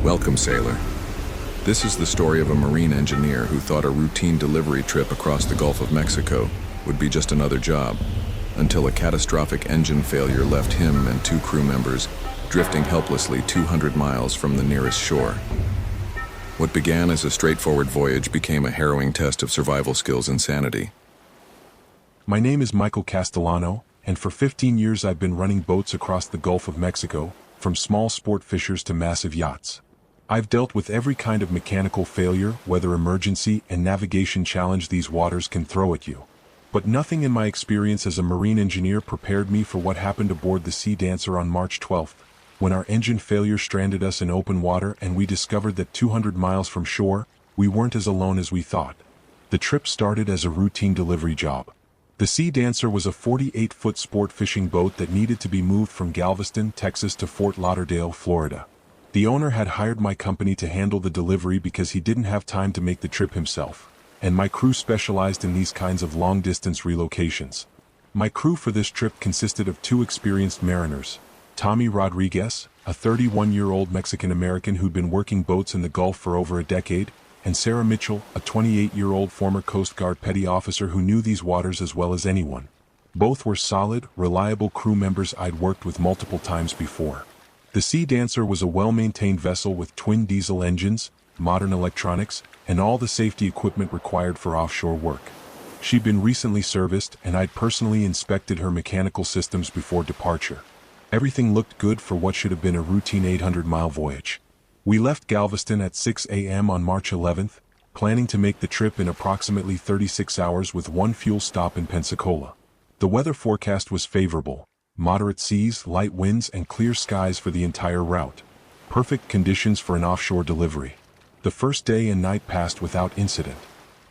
Welcome, sailor. This is the story of a marine engineer who thought a routine delivery trip across the Gulf of Mexico would be just another job, until a catastrophic engine failure left him and two crew members drifting helplessly 200 miles from the nearest shore. What began as a straightforward voyage became a harrowing test of survival skills and sanity. My name is Michael Castellano, and for 15 years I've been running boats across the Gulf of Mexico, from small sport fishers to massive yachts. I've dealt with every kind of mechanical failure, weather emergency, and navigation challenge these waters can throw at you. But nothing in my experience as a marine engineer prepared me for what happened aboard the Sea Dancer on March 12th, when our engine failure stranded us in open water and we discovered that 200 miles from shore, we weren't as alone as we thought. The trip started as a routine delivery job. The Sea Dancer was a 48-foot sport fishing boat that needed to be moved from Galveston, Texas to Fort Lauderdale, Florida. The owner had hired my company to handle the delivery because he didn't have time to make the trip himself, and my crew specialized in these kinds of long-distance relocations. My crew for this trip consisted of two experienced mariners, Tommy Rodriguez, a 31-year-old Mexican-American who'd been working boats in the Gulf for over a decade, and Sarah Mitchell, a 28-year-old former Coast Guard petty officer who knew these waters as well as anyone. Both were solid, reliable crew members I'd worked with multiple times before. The Sea Dancer was a well-maintained vessel with twin diesel engines, modern electronics, and all the safety equipment required for offshore work. She'd been recently serviced, and I'd personally inspected her mechanical systems before departure. Everything looked good for what should have been a routine 800-mile voyage. We left Galveston at 6 a.m. on March 11th, planning to make the trip in approximately 36 hours with one fuel stop in Pensacola. The weather forecast was favorable, moderate seas, light winds, and clear skies for the entire route. Perfect conditions for an offshore delivery. The first day and night passed without incident.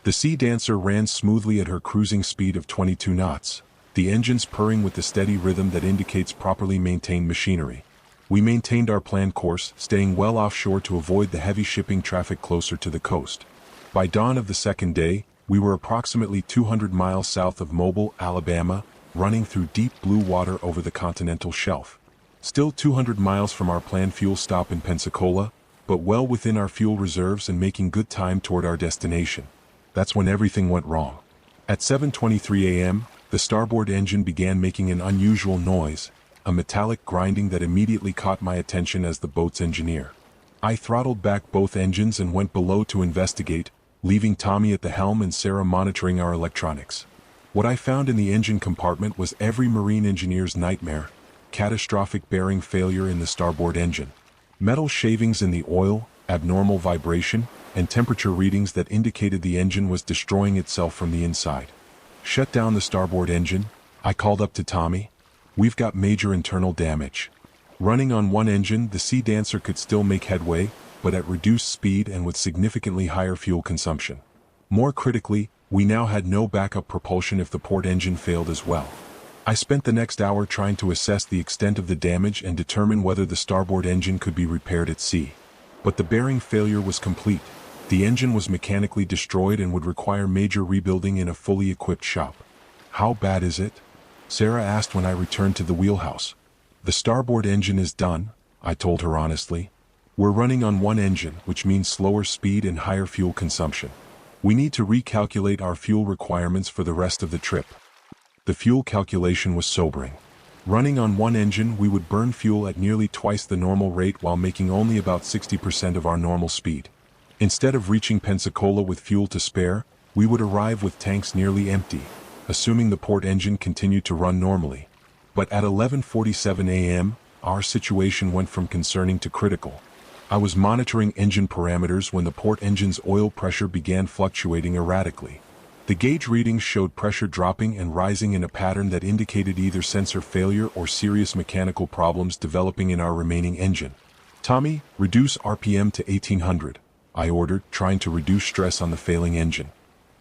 The Sea Dancer ran smoothly at her cruising speed of 22 knots, the engines purring with the steady rhythm that indicates properly maintained machinery. We maintained our planned course, staying well offshore to avoid the heavy shipping traffic closer to the coast. By dawn of the second day, we were approximately 200 miles south of Mobile, Alabama, running through deep blue water over the continental shelf. Still 200 miles from our planned fuel stop in Pensacola, but well within our fuel reserves and making good time toward our destination. That's when everything went wrong. At 7:23 a.m., the starboard engine began making an unusual noise, a metallic grinding that immediately caught my attention as the boat's engineer. I throttled back both engines and went below to investigate, leaving Tommy at the helm and Sarah monitoring our electronics. What I found in the engine compartment was every marine engineer's nightmare: catastrophic bearing failure in the starboard engine. Metal shavings in the oil, abnormal vibration, and temperature readings that indicated the engine was destroying itself from the inside. Shut down the starboard engine, I called up to Tommy. We've got major internal damage. Running on one engine, the Sea Dancer could still make headway, but at reduced speed and with significantly higher fuel consumption. More critically, we now had no backup propulsion if the port engine failed as well. I spent the next hour trying to assess the extent of the damage and determine whether the starboard engine could be repaired at sea. But the bearing failure was complete. The engine was mechanically destroyed and would require major rebuilding in a fully equipped shop. How bad is it? Sarah asked when I returned to the wheelhouse. The starboard engine is done, I told her honestly. We're running on one engine, which means slower speed and higher fuel consumption. We need to recalculate our fuel requirements for the rest of the trip. The fuel calculation was sobering. Running on one engine, we would burn fuel at nearly twice the normal rate while making only about 60% of our normal speed. Instead of reaching Pensacola with fuel to spare, we would arrive with tanks nearly empty, assuming the port engine continued to run normally. But at 11:47 a.m., our situation went from concerning to critical. I was monitoring engine parameters when the port engine's oil pressure began fluctuating erratically. The gauge readings showed pressure dropping and rising in a pattern that indicated either sensor failure or serious mechanical problems developing in our remaining engine. Tommy, reduce RPM to 1800, I ordered, trying to reduce stress on the failing engine.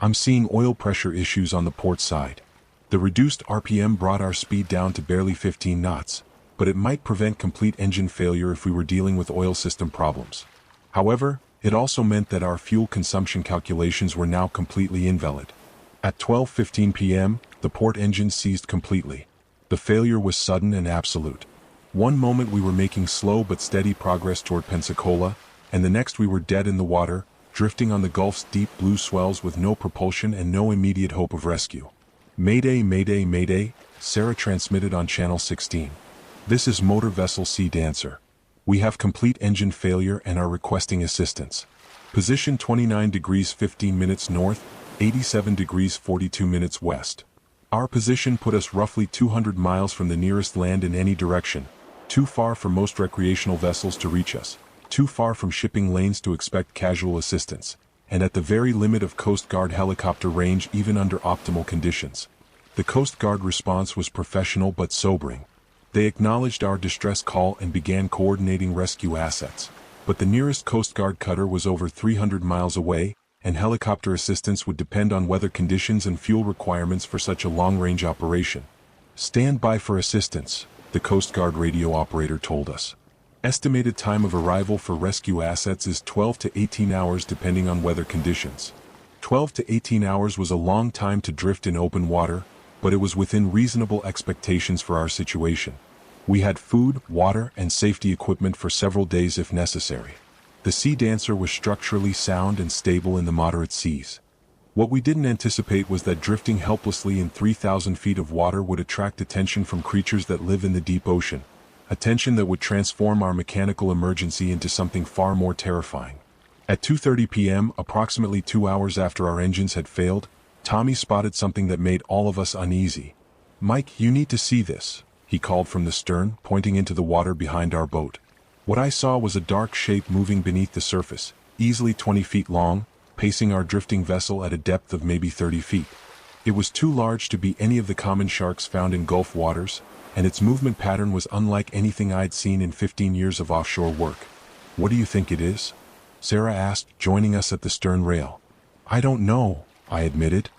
I'm seeing oil pressure issues on the port side. The reduced RPM brought our speed down to barely 15 knots, but it might prevent complete engine failure if we were dealing with oil system problems. However, it also meant that our fuel consumption calculations were now completely invalid. At 12:15 p.m., the port engine seized completely. The failure was sudden and absolute. One moment we were making slow but steady progress toward Pensacola, and the next we were dead in the water, drifting on the Gulf's deep blue swells with no propulsion and no immediate hope of rescue. "Mayday, mayday, mayday," Sarah transmitted on Channel 16. "This is Motor Vessel Sea Dancer. We have complete engine failure and are requesting assistance. Position 29 degrees 15 minutes north, 87 degrees 42 minutes west. Our position put us roughly 200 miles from the nearest land in any direction, too far for most recreational vessels to reach us, too far from shipping lanes to expect casual assistance, and at the very limit of Coast Guard helicopter range even under optimal conditions." The Coast Guard response was professional but sobering. They acknowledged our distress call and began coordinating rescue assets, but the nearest Coast Guard cutter was over 300 miles away, and helicopter assistance would depend on weather conditions and fuel requirements for such a long-range operation. "Stand by for assistance," the Coast Guard radio operator told us. Estimated time of arrival for rescue assets is 12 to 18 hours depending on weather conditions. 12 to 18 hours was a long time to drift in open water, but it was within reasonable expectations for our situation. We had food, water, and safety equipment for several days if necessary. The Sea Dancer was structurally sound and stable in the moderate seas. What we didn't anticipate was that drifting helplessly in 3,000 feet of water would attract attention from creatures that live in the deep ocean, attention that would transform our mechanical emergency into something far more terrifying. At 2:30 p.m., approximately 2 hours after our engines had failed, Tommy spotted something that made all of us uneasy. "Mike, you need to see this," he called from the stern, pointing into the water behind our boat. What I saw was a dark shape moving beneath the surface, easily 20 feet long, pacing our drifting vessel at a depth of maybe 30 feet. It was too large to be any of the common sharks found in Gulf waters, and its movement pattern was unlike anything I'd seen in 15 years of offshore work. "What do you think it is?" Sarah asked, joining us at the stern rail. "I don't know," I admitted,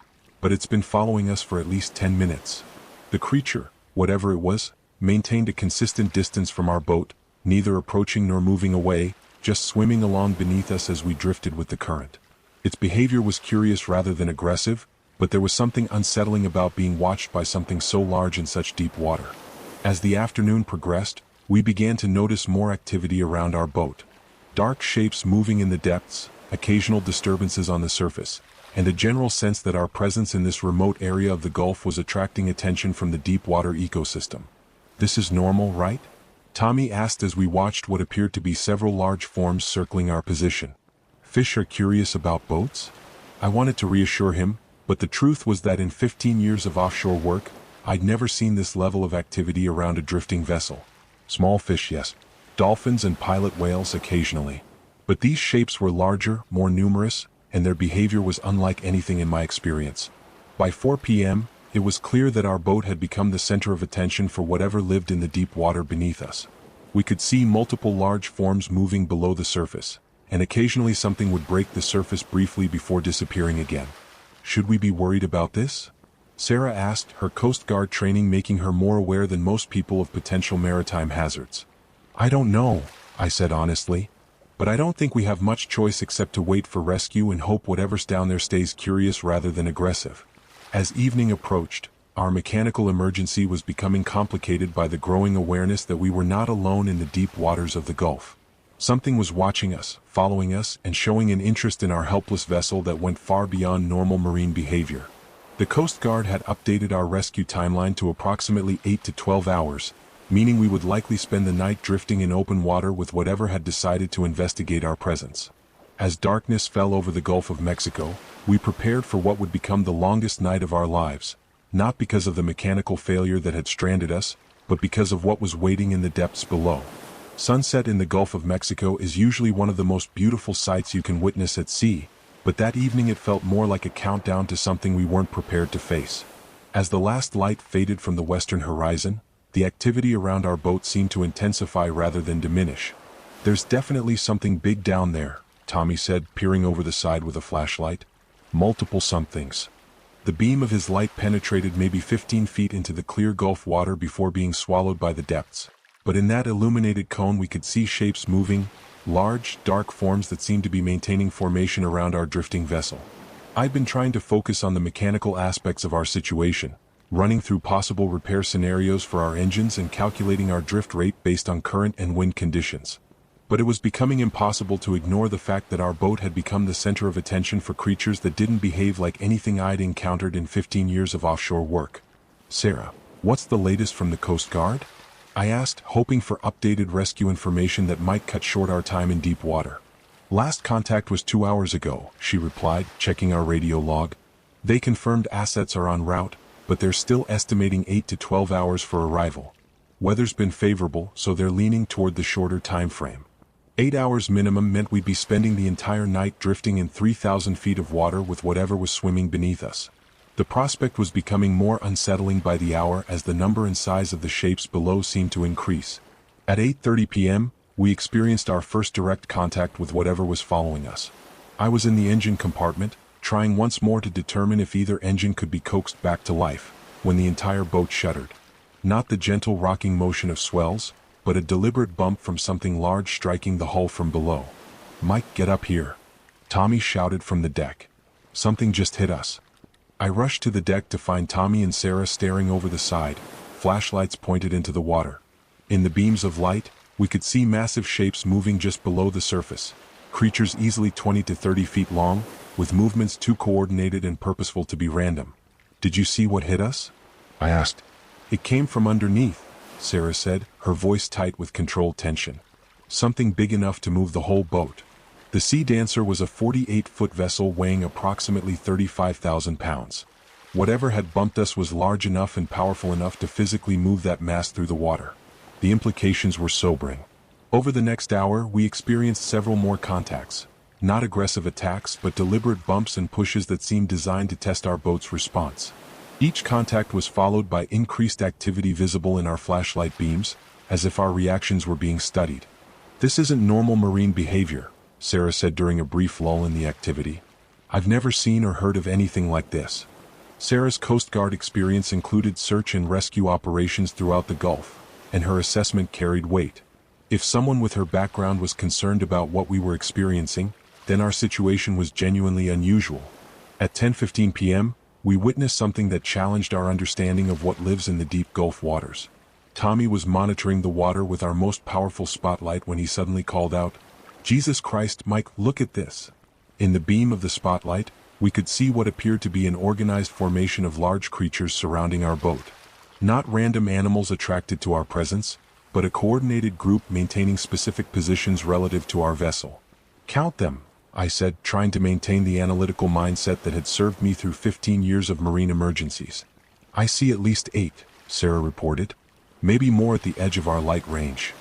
"but it's been following us for at least 10 minutes. The creature, whatever it was, maintained a consistent distance from our boat, neither approaching nor moving away, just swimming along beneath us as we drifted with the current. Its behavior was curious rather than aggressive, but there was something unsettling about being watched by something so large in such deep water. As the afternoon progressed, we began to notice more activity around our boat. Dark shapes moving in the depths, occasional disturbances on the surface, and a general sense that our presence in this remote area of the Gulf was attracting attention from the deep water ecosystem. "This is normal, right?" Tommy asked as we watched what appeared to be several large forms circling our position. "Fish are curious about boats?" I wanted to reassure him, but the truth was that in 15 years of offshore work, I'd never seen this level of activity around a drifting vessel. Small fish, yes. Dolphins and pilot whales occasionally. But these shapes were larger, more numerous, and their behavior was unlike anything in my experience. By 4 p.m., it was clear that our boat had become the center of attention for whatever lived in the deep water beneath us. We could see multiple large forms moving below the surface, and occasionally something would break the surface briefly before disappearing again. "Should we be worried about this?" Sarah asked, her Coast Guard training making her more aware than most people of potential maritime hazards. "I don't know," I said honestly, "but I don't think we have much choice except to wait for rescue and hope whatever's down there stays curious rather than aggressive." As evening approached, our mechanical emergency was becoming complicated by the growing awareness that we were not alone in the deep waters of the Gulf. Something was watching us, following us, and showing an interest in our helpless vessel that went far beyond normal marine behavior. The Coast Guard had updated our rescue timeline to approximately 8 to 12 hours, meaning we would likely spend the night drifting in open water with whatever had decided to investigate our presence. As darkness fell over the Gulf of Mexico, we prepared for what would become the longest night of our lives, not because of the mechanical failure that had stranded us, but because of what was waiting in the depths below. Sunset in the Gulf of Mexico is usually one of the most beautiful sights you can witness at sea, but that evening it felt more like a countdown to something we weren't prepared to face. As the last light faded from the western horizon, the activity around our boat seemed to intensify rather than diminish. "There's definitely something big down there," Tommy said, peering over the side with a flashlight. "Multiple somethings." The beam of his light penetrated maybe 15 feet into the clear Gulf water before being swallowed by the depths. But in that illuminated cone we could see shapes moving, large, dark forms that seemed to be maintaining formation around our drifting vessel. I'd been trying to focus on the mechanical aspects of our situation, running through possible repair scenarios for our engines and calculating our drift rate based on current and wind conditions. But it was becoming impossible to ignore the fact that our boat had become the center of attention for creatures that didn't behave like anything I'd encountered in 15 years of offshore work. Sarah, what's the latest from the Coast Guard? I asked, hoping for updated rescue information that might cut short our time in deep water. Last contact was 2 hours ago, she replied, checking our radio log. They confirmed assets are en route, but they're still estimating 8 to 12 hours for arrival. Weather's been favorable, so they're leaning toward the shorter time frame. 8 hours minimum meant we'd be spending the entire night drifting in 3,000 feet of water with whatever was swimming beneath us. The prospect was becoming more unsettling by the hour as the number and size of the shapes below seemed to increase. At 8:30 p.m., we experienced our first direct contact with whatever was following us. I was in the engine compartment, trying once more to determine if either engine could be coaxed back to life, when the entire boat shuddered. Not the gentle rocking motion of swells, but a deliberate bump from something large striking the hull from below. "Mike, get up here!" Tommy shouted from the deck. "Something just hit us." I rushed to the deck to find Tommy and Sarah staring over the side, flashlights pointed into the water. In the beams of light, we could see massive shapes moving just below the surface, creatures easily 20 to 30 feet long, with movements too coordinated and purposeful to be random. "Did you see what hit us?" I asked. "It came from underneath," Sarah said, her voice tight with controlled tension. "Something big enough to move the whole boat." The Sea Dancer was a 48-foot vessel weighing approximately 35,000 pounds. Whatever had bumped us was large enough and powerful enough to physically move that mass through the water. The implications were sobering. Over the next hour, we experienced several more contacts. Not aggressive attacks, but deliberate bumps and pushes that seemed designed to test our boat's response. Each contact was followed by increased activity visible in our flashlight beams, as if our reactions were being studied. "This isn't normal marine behavior," Sarah said during a brief lull in the activity. "I've never seen or heard of anything like this." Sarah's Coast Guard experience included search and rescue operations throughout the Gulf, and her assessment carried weight. If someone with her background was concerned about what we were experiencing, then our situation was genuinely unusual. At 10:15 p.m., we witnessed something that challenged our understanding of what lives in the deep Gulf waters. Tommy was monitoring the water with our most powerful spotlight when he suddenly called out, "Jesus Christ, Mike, look at this." In the beam of the spotlight, we could see what appeared to be an organized formation of large creatures surrounding our boat. Not random animals attracted to our presence, but a coordinated group maintaining specific positions relative to our vessel. "Count them," I said, trying to maintain the analytical mindset that had served me through 15 years of marine emergencies. "I see at least 8, Sarah reported. "Maybe more at the edge of our light range."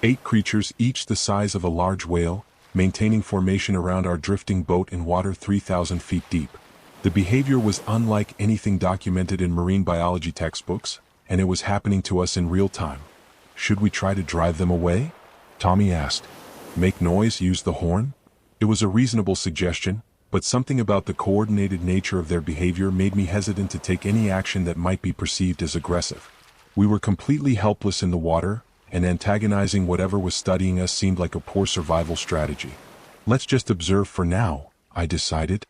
8 creatures, each the size of a large whale, maintaining formation around our drifting boat in water 3,000 feet deep. The behavior was unlike anything documented in marine biology textbooks, and it was happening to us in real time. "Should we try to drive them away?" Tommy asked. "Make noise, use the horn?" It was a reasonable suggestion, but something about the coordinated nature of their behavior made me hesitant to take any action that might be perceived as aggressive. We were completely helpless in the water, and antagonizing whatever was studying us seemed like a poor survival strategy. "Let's just observe for now," I decided.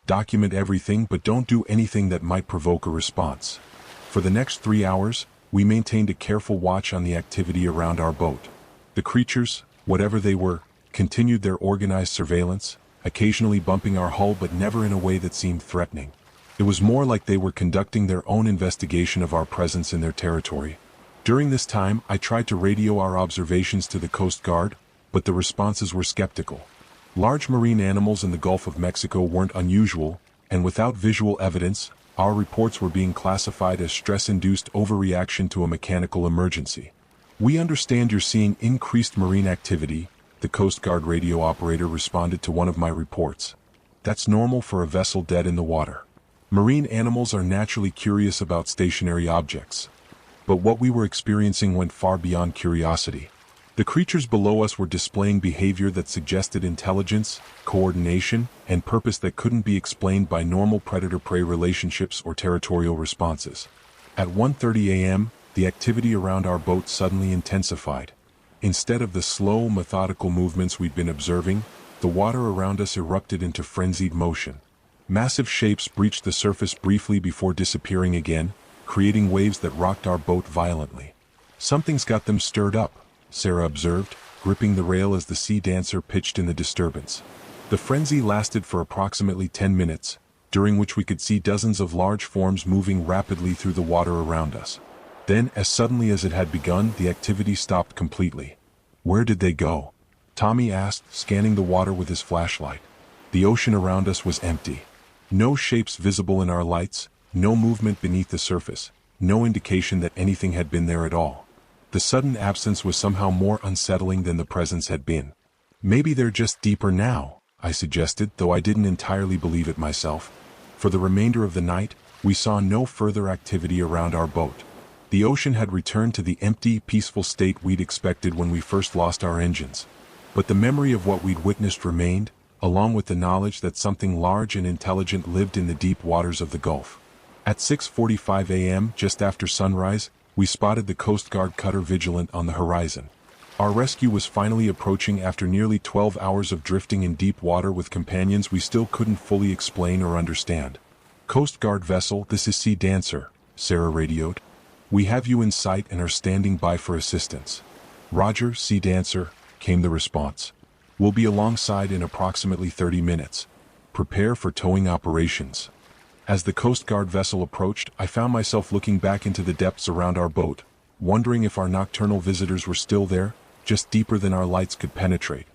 "Document everything, but don't do anything that might provoke a response." For the next 3 hours, we maintained a careful watch on the activity around our boat. The creatures, whatever they were, continued their organized surveillance, occasionally bumping our hull but never in a way that seemed threatening. It was more like they were conducting their own investigation of our presence in their territory. During this time, I tried to radio our observations to the Coast Guard, but the responses were skeptical. Large marine animals in the Gulf of Mexico weren't unusual, and without visual evidence, our reports were being classified as stress-induced overreaction to a mechanical emergency. "We understand you're seeing increased marine activity," the Coast Guard radio operator responded to one of my reports. "That's normal for a vessel dead in the water. Marine animals are naturally curious about stationary objects." But what we were experiencing went far beyond curiosity. The creatures below us were displaying behavior that suggested intelligence, coordination, and purpose that couldn't be explained by normal predator-prey relationships or territorial responses. At 1:30 a.m., the activity around our boat suddenly intensified. Instead of the slow, methodical movements we'd been observing, the water around us erupted into frenzied motion. Massive shapes breached the surface briefly before disappearing again, creating waves that rocked our boat violently. "Something's got them stirred up," Sarah observed, gripping the rail as the Sea Dancer pitched in the disturbance. The frenzy lasted for approximately 10 minutes, during which we could see dozens of large forms moving rapidly through the water around us. Then, as suddenly as it had begun, the activity stopped completely. "Where did they go?" Tommy asked, scanning the water with his flashlight. The ocean around us was empty. No shapes visible in our lights, no movement beneath the surface, no indication that anything had been there at all. The sudden absence was somehow more unsettling than the presence had been. "Maybe they're just deeper now," I suggested, though I didn't entirely believe it myself. For the remainder of the night, we saw no further activity around our boat. The ocean had returned to the empty, peaceful state we'd expected when we first lost our engines. But the memory of what we'd witnessed remained, along with the knowledge that something large and intelligent lived in the deep waters of the Gulf. At 6:45 a.m., just after sunrise, we spotted the Coast Guard cutter Vigilant on the horizon. Our rescue was finally approaching after nearly 12 hours of drifting in deep water with companions we still couldn't fully explain or understand. "Coast Guard vessel, this is Sea Dancer," Sarah radioed. "We have you in sight and are standing by for assistance." "Roger, Sea Dancer," came the response. "We'll be alongside in approximately 30 minutes. Prepare for towing operations." As the Coast Guard vessel approached, I found myself looking back into the depths around our boat, wondering if our nocturnal visitors were still there, just deeper than our lights could penetrate.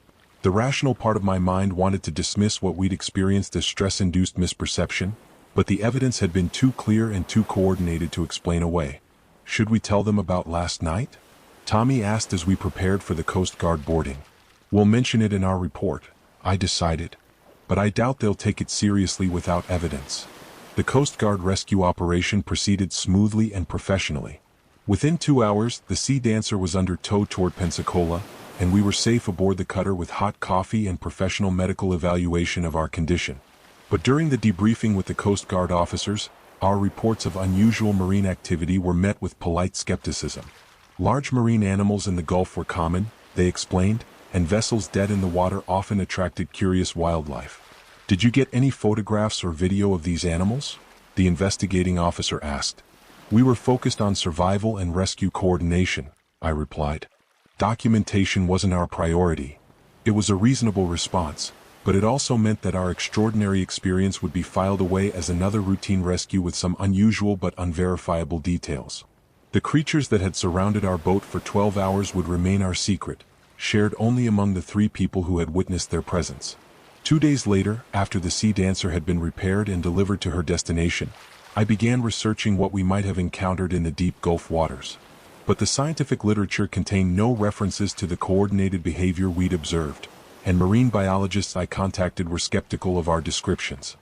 The rational part of my mind wanted to dismiss what we'd experienced as stress-induced misperception, but the evidence had been too clear and too coordinated to explain away. "Should we tell them about last night?" Tommy asked as we prepared for the Coast Guard boarding. "We'll mention it in our report," I decided. "But I doubt they'll take it seriously without evidence." The Coast Guard rescue operation proceeded smoothly and professionally. Within 2 hours, the Sea Dancer was under tow toward Pensacola, and we were safe aboard the cutter with hot coffee and professional medical evaluation of our condition. But during the debriefing with the Coast Guard officers, our reports of unusual marine activity were met with polite skepticism. Large marine animals in the Gulf were common, they explained, and vessels dead in the water often attracted curious wildlife. "Did you get any photographs or video of these animals?" the investigating officer asked. "We were focused on survival and rescue coordination," I replied. "Documentation wasn't our priority." It was a reasonable response, but it also meant that our extraordinary experience would be filed away as another routine rescue with some unusual but unverifiable details. The creatures that had surrounded our boat for 12 hours would remain our secret, shared only among the 3 people who had witnessed their presence. 2 days later, after the Sea Dancer had been repaired and delivered to her destination, I began researching what we might have encountered in the deep Gulf waters. But the scientific literature contained no references to the coordinated behavior we'd observed, and marine biologists I contacted were skeptical of our descriptions.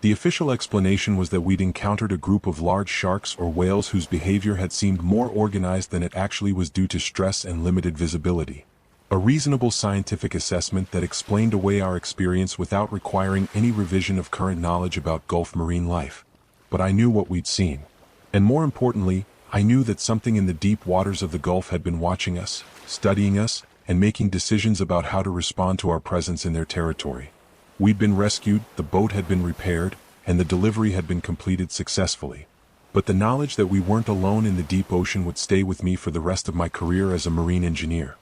The official explanation was that we'd encountered a group of large sharks or whales whose behavior had seemed more organized than it actually was due to stress and limited visibility. A reasonable scientific assessment that explained away our experience without requiring any revision of current knowledge about Gulf marine life. But I knew what we'd seen. And more importantly, I knew that something in the deep waters of the Gulf had been watching us, studying us, and making decisions about how to respond to our presence in their territory. We'd been rescued, the boat had been repaired, and the delivery had been completed successfully. But the knowledge that we weren't alone in the deep ocean would stay with me for the rest of my career as a marine engineer.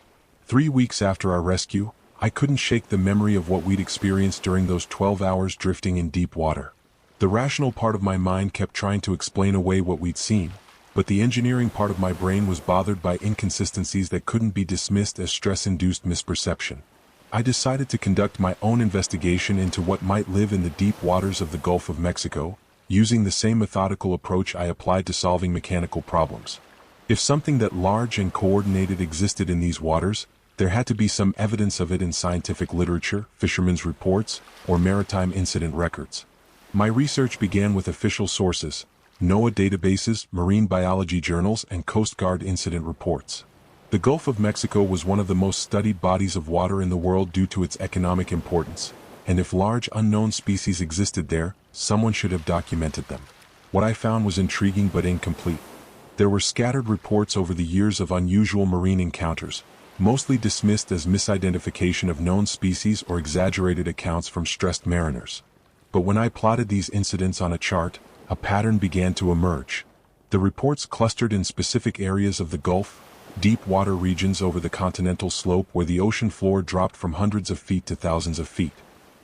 3 weeks after our rescue, I couldn't shake the memory of what we'd experienced during those 12 hours drifting in deep water. The rational part of my mind kept trying to explain away what we'd seen, but the engineering part of my brain was bothered by inconsistencies that couldn't be dismissed as stress-induced misperception. I decided to conduct my own investigation into what might live in the deep waters of the Gulf of Mexico, using the same methodical approach I applied to solving mechanical problems. If something that large and coordinated existed in these waters, there had to be some evidence of it in scientific literature, fishermen's reports, or maritime incident records. My research began with official sources, NOAA databases, marine biology journals, and Coast Guard incident reports. The Gulf of Mexico was one of the most studied bodies of water in the world due to its economic importance, and if large unknown species existed there, someone should have documented them. What I found was intriguing but incomplete. There were scattered reports over the years of unusual marine encounters, mostly dismissed as misidentification of known species or exaggerated accounts from stressed mariners. But when I plotted these incidents on a chart, a pattern began to emerge. The reports clustered in specific areas of the Gulf, deep water regions over the continental slope where the ocean floor dropped from hundreds of feet to thousands of feet.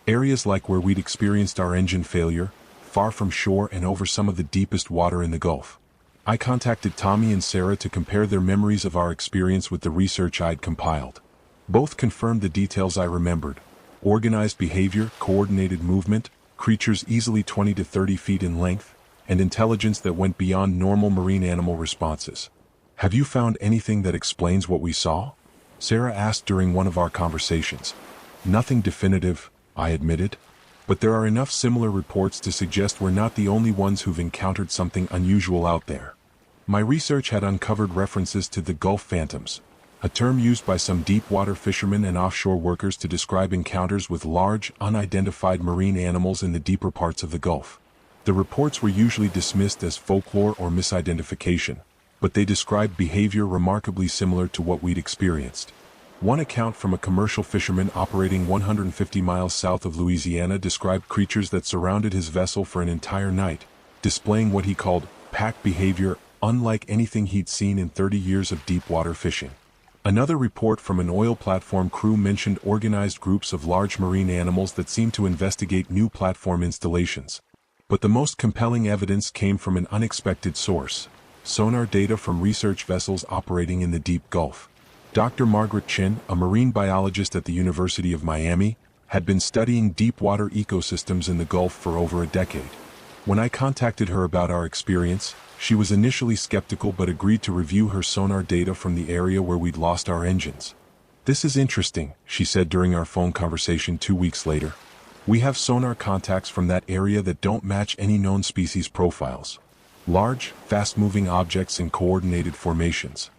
Areas like where we'd experienced our engine failure, far from shore and over some of the deepest water in the Gulf. I contacted Tommy and Sarah to compare their memories of our experience with the research I'd compiled. Both confirmed the details I remembered: organized behavior, coordinated movement, creatures easily 20 to 30 feet in length, and intelligence that went beyond normal marine animal responses. "Have you found anything that explains what we saw?" Sarah asked during one of our conversations. "Nothing definitive," I admitted. "But there are enough similar reports to suggest we're not the only ones who've encountered something unusual out there." My research had uncovered references to the Gulf Phantoms, a term used by some deep-water fishermen and offshore workers to describe encounters with large, unidentified marine animals in the deeper parts of the Gulf. The reports were usually dismissed as folklore or misidentification, but they described behavior remarkably similar to what we'd experienced. One account from a commercial fisherman operating 150 miles south of Louisiana described creatures that surrounded his vessel for an entire night, displaying what he called pack behavior unlike anything he'd seen in 30 years of deep-water fishing. Another report from an oil platform crew mentioned organized groups of large marine animals that seemed to investigate new platform installations. But the most compelling evidence came from an unexpected source: sonar data from research vessels operating in the deep Gulf. Dr. Margaret Chin, a marine biologist at the University of Miami, had been studying deep-water ecosystems in the Gulf for over a decade. When I contacted her about our experience, she was initially skeptical but agreed to review her sonar data from the area where we'd lost our engines. "This is interesting," she said during our phone conversation 2 weeks later. "We have sonar contacts from that area that don't match any known species profiles. Large, fast-moving objects in coordinated formations."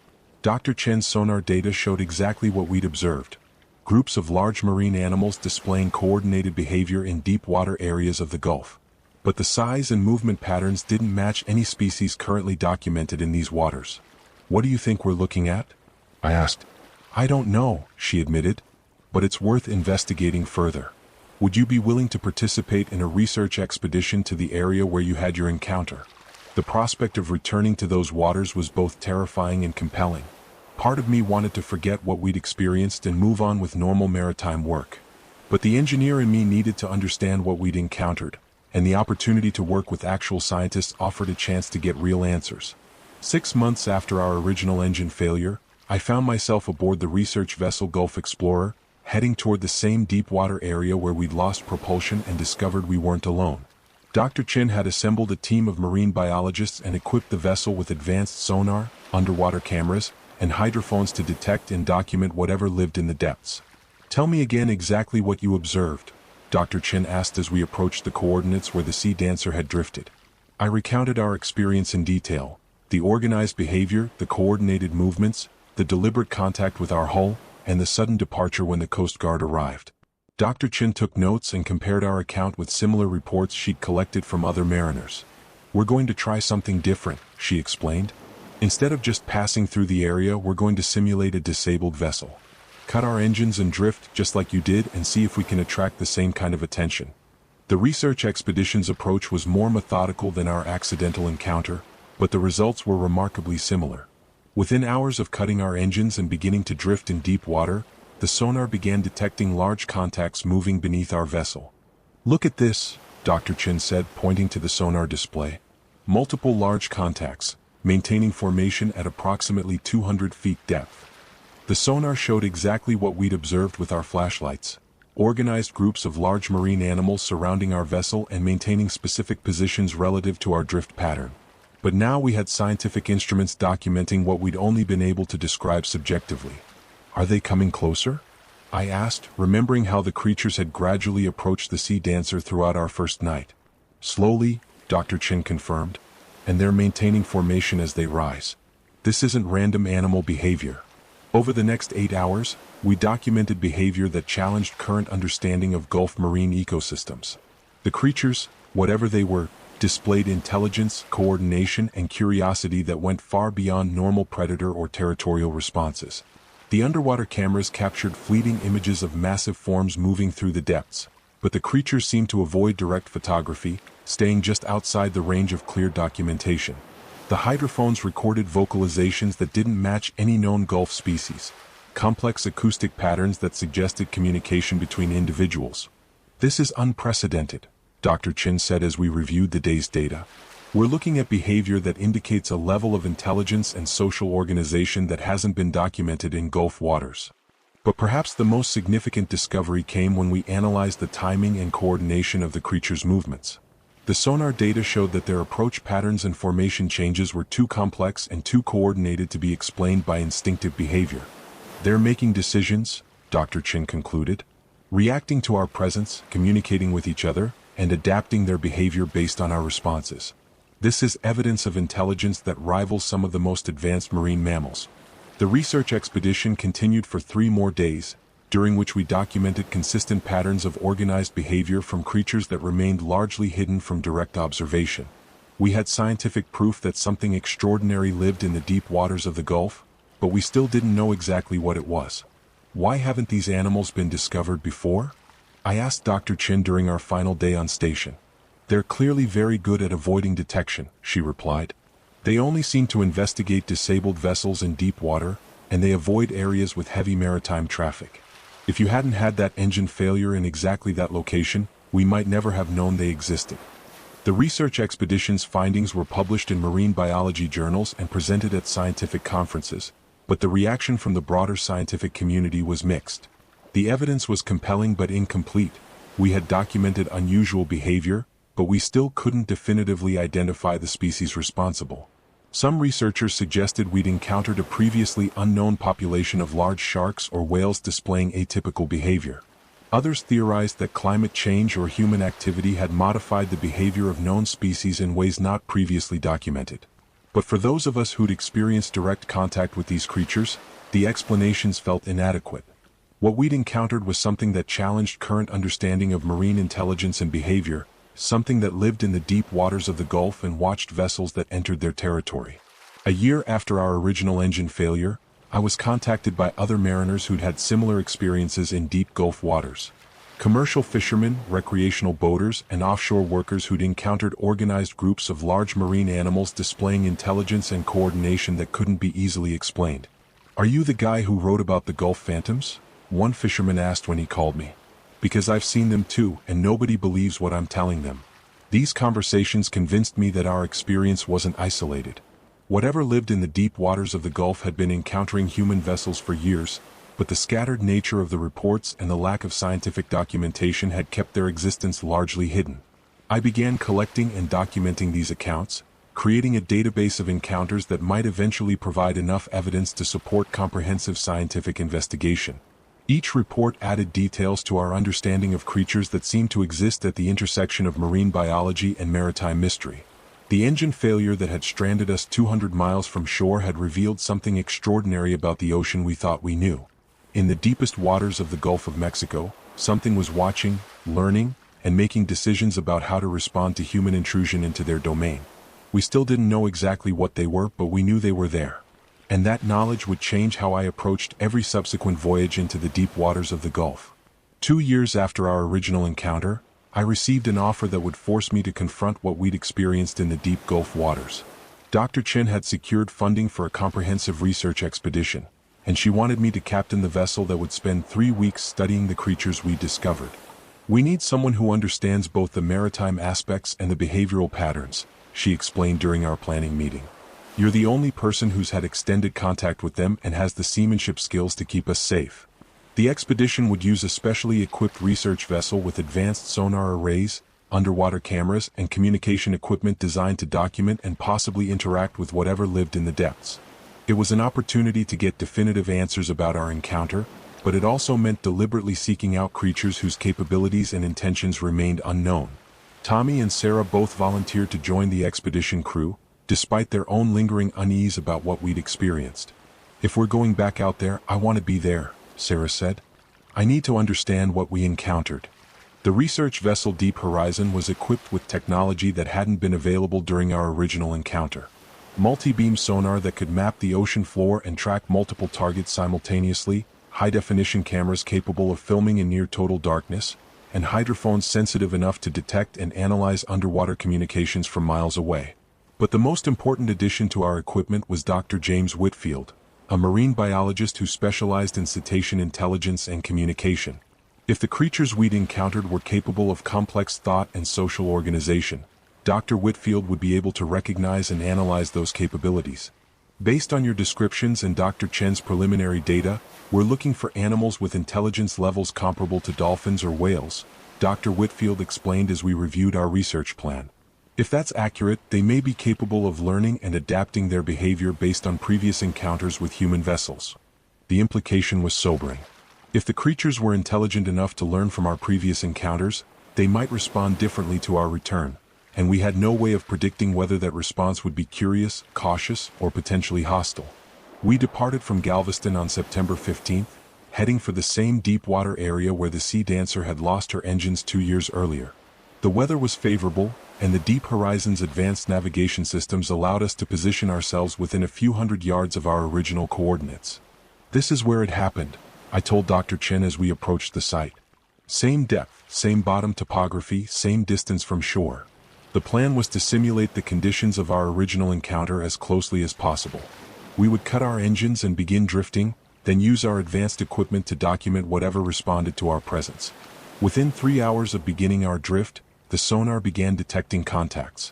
Dr. Chen's sonar data showed exactly what we'd observed: groups of large marine animals displaying coordinated behavior in deep water areas of the Gulf. But the size and movement patterns didn't match any species currently documented in these waters. "What do you think we're looking at?" I asked. "I don't know," she admitted, "but it's worth investigating further. Would you be willing to participate in a research expedition to the area where you had your encounter?" The prospect of returning to those waters was both terrifying and compelling. Part of me wanted to forget what we'd experienced and move on with normal maritime work. But the engineer in me needed to understand what we'd encountered, and the opportunity to work with actual scientists offered a chance to get real answers. 6 months after our original engine failure, I found myself aboard the research vessel Gulf Explorer, heading toward the same deep-water area where we'd lost propulsion and discovered we weren't alone. Dr. Chin had assembled a team of marine biologists and equipped the vessel with advanced sonar, underwater cameras, and hydrophones to detect and document whatever lived in the depths. "Tell me again exactly what you observed," Dr. Chin asked as we approached the coordinates where the Sea Dancer had drifted. I recounted our experience in detail: the organized behavior, the coordinated movements, the deliberate contact with our hull, and the sudden departure when the Coast Guard arrived. Dr. Chin took notes and compared our account with similar reports she'd collected from other mariners. "We're going to try something different," she explained. "Instead of just passing through the area, we're going to simulate a disabled vessel. Cut our engines and drift just like you did and see if we can attract the same kind of attention." The research expedition's approach was more methodical than our accidental encounter, but the results were remarkably similar. Within hours of cutting our engines and beginning to drift in deep water, the sonar began detecting large contacts moving beneath our vessel. "Look at this," Dr. Chin said, pointing to the sonar display. "Multiple large contacts, maintaining formation at approximately 200 feet depth." The sonar showed exactly what we'd observed with our flashlights: organized groups of large marine animals surrounding our vessel and maintaining specific positions relative to our drift pattern. But now we had scientific instruments documenting what we'd only been able to describe subjectively. "Are they coming closer?" I asked, remembering how the creatures had gradually approached the Sea Dancer throughout our first night. "Slowly," Dr. Chin confirmed, "and they're maintaining formation as they rise. This isn't random animal behavior." Over the next 8 hours, we documented behavior that challenged current understanding of Gulf marine ecosystems. The creatures, whatever they were, displayed intelligence, coordination, and curiosity that went far beyond normal predator or territorial responses. The underwater cameras captured fleeting images of massive forms moving through the depths, but the creatures seemed to avoid direct photography, staying just outside the range of clear documentation. The hydrophones recorded vocalizations that didn't match any known Gulf species, complex acoustic patterns that suggested communication between individuals. This is unprecedented, Dr. Chin said as we reviewed the day's data. We're looking at behavior that indicates a level of intelligence and social organization that hasn't been documented in Gulf waters. But perhaps the most significant discovery came when we analyzed the timing and coordination of the creature's movements. The sonar data showed that their approach patterns and formation changes were too complex and too coordinated to be explained by instinctive behavior. They're making decisions, Dr. Chin concluded, reacting to our presence, communicating with each other, and adapting their behavior based on our responses. This is evidence of intelligence that rivals some of the most advanced marine mammals. The research expedition continued for 3 more days, during which we documented consistent patterns of organized behavior from creatures that remained largely hidden from direct observation. We had scientific proof that something extraordinary lived in the deep waters of the Gulf, but we still didn't know exactly what it was. Why haven't these animals been discovered before? I asked Dr. Chin during our final day on station. They're clearly very good at avoiding detection, she replied. They only seem to investigate disabled vessels in deep water, and they avoid areas with heavy maritime traffic. If you hadn't had that engine failure in exactly that location, we might never have known they existed. The research expedition's findings were published in marine biology journals and presented at scientific conferences, but the reaction from the broader scientific community was mixed. The evidence was compelling but incomplete. We had documented unusual behavior, but we still couldn't definitively identify the species responsible. Some researchers suggested we'd encountered a previously unknown population of large sharks or whales displaying atypical behavior. Others theorized that climate change or human activity had modified the behavior of known species in ways not previously documented. But for those of us who'd experienced direct contact with these creatures, the explanations felt inadequate. What we'd encountered was something that challenged current understanding of marine intelligence and behavior, something that lived in the deep waters of the Gulf and watched vessels that entered their territory. A year after our original engine failure, I was contacted by other mariners who'd had similar experiences in deep Gulf waters. Commercial fishermen, recreational boaters, and offshore workers who'd encountered organized groups of large marine animals displaying intelligence and coordination that couldn't be easily explained. "Are you the guy who wrote about the Gulf Phantoms?" one fisherman asked when he called me. "Because I've seen them too, and nobody believes what I'm telling them." These conversations convinced me that our experience wasn't isolated. Whatever lived in the deep waters of the Gulf had been encountering human vessels for years, but the scattered nature of the reports and the lack of scientific documentation had kept their existence largely hidden. I began collecting and documenting these accounts, creating a database of encounters that might eventually provide enough evidence to support comprehensive scientific investigation. Each report added details to our understanding of creatures that seemed to exist at the intersection of marine biology and maritime mystery. The engine failure that had stranded us 200 miles from shore had revealed something extraordinary about the ocean we thought we knew. In the deepest waters of the Gulf of Mexico, something was watching, learning, and making decisions about how to respond to human intrusion into their domain. We still didn't know exactly what they were, but we knew they were there. And that knowledge would change how I approached every subsequent voyage into the deep waters of the Gulf. 2 years after our original encounter, I received an offer that would force me to confront what we'd experienced in the deep Gulf waters. Dr. Chin had secured funding for a comprehensive research expedition, and she wanted me to captain the vessel that would spend 3 weeks studying the creatures we discovered. "We need someone who understands both the maritime aspects and the behavioral patterns," she explained during our planning meeting. "You're the only person who's had extended contact with them and has the seamanship skills to keep us safe." The expedition would use a specially equipped research vessel with advanced sonar arrays, underwater cameras, and communication equipment designed to document and possibly interact with whatever lived in the depths. It was an opportunity to get definitive answers about our encounter, but it also meant deliberately seeking out creatures whose capabilities and intentions remained unknown. Tommy and Sarah both volunteered to join the expedition crew, despite their own lingering unease about what we'd experienced. "If we're going back out there, I want to be there," Sarah said. "I need to understand what we encountered." The research vessel Deep Horizon was equipped with technology that hadn't been available during our original encounter. Multi-beam sonar that could map the ocean floor and track multiple targets simultaneously, high-definition cameras capable of filming in near-total darkness, and hydrophones sensitive enough to detect and analyze underwater communications from miles away. But the most important addition to our equipment was Dr. James Whitfield, a marine biologist who specialized in cetacean intelligence and communication. If the creatures we'd encountered were capable of complex thought and social organization, Dr. Whitfield would be able to recognize and analyze those capabilities. Based on your descriptions and Dr. Chen's preliminary data, we're looking for animals with intelligence levels comparable to dolphins or whales, Dr. Whitfield explained as we reviewed our research plan. If that's accurate, they may be capable of learning and adapting their behavior based on previous encounters with human vessels. The implication was sobering. If the creatures were intelligent enough to learn from our previous encounters, they might respond differently to our return, and we had no way of predicting whether that response would be curious, cautious, or potentially hostile. We departed from Galveston on September 15th, heading for the same deep water area where the Sea Dancer had lost her engines 2 years earlier. The weather was favorable, and the Deep Horizons advanced navigation systems allowed us to position ourselves within a few hundred yards of our original coordinates. "This is where it happened," I told Dr. Chen as we approached the site. "Same depth, same bottom topography, same distance from shore." The plan was to simulate the conditions of our original encounter as closely as possible. We would cut our engines and begin drifting, then use our advanced equipment to document whatever responded to our presence. Within 3 hours of beginning our drift, the sonar began detecting contacts.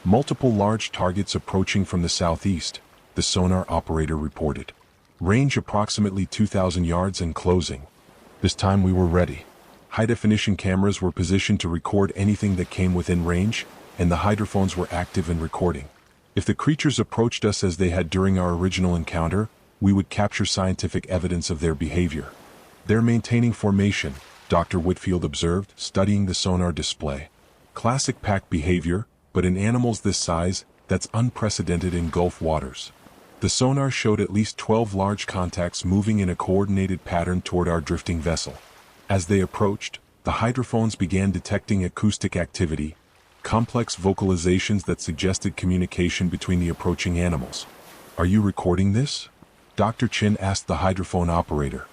Multiple large targets approaching from the southeast, the sonar operator reported. Range approximately 2,000 yards and closing. This time we were ready. High-definition cameras were positioned to record anything that came within range, and the hydrophones were active in recording. If the creatures approached us as they had during our original encounter, we would capture scientific evidence of their behavior. "They're maintaining formation," Dr. Whitfield observed, studying the sonar display. "Classic pack behavior, but in animals this size, that's unprecedented in Gulf waters." The sonar showed at least 12 large contacts moving in a coordinated pattern toward our drifting vessel. As they approached, the hydrophones began detecting acoustic activity, complex vocalizations that suggested communication between the approaching animals. "Are you recording this?" Dr. Chin asked the hydrophone operator.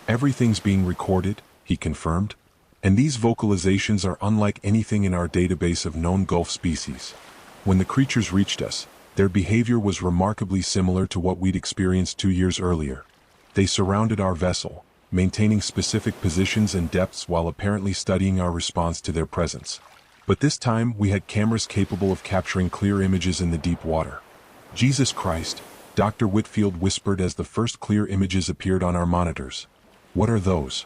"Everything's being recorded," he confirmed. "And these vocalizations are unlike anything in our database of known Gulf species." When the creatures reached us, their behavior was remarkably similar to what we'd experienced 2 years earlier. They surrounded our vessel, maintaining specific positions and depths while apparently studying our response to their presence. But this time, we had cameras capable of capturing clear images in the deep water. "Jesus Christ," Dr. Whitfield whispered as the first clear images appeared on our monitors. "What are those?"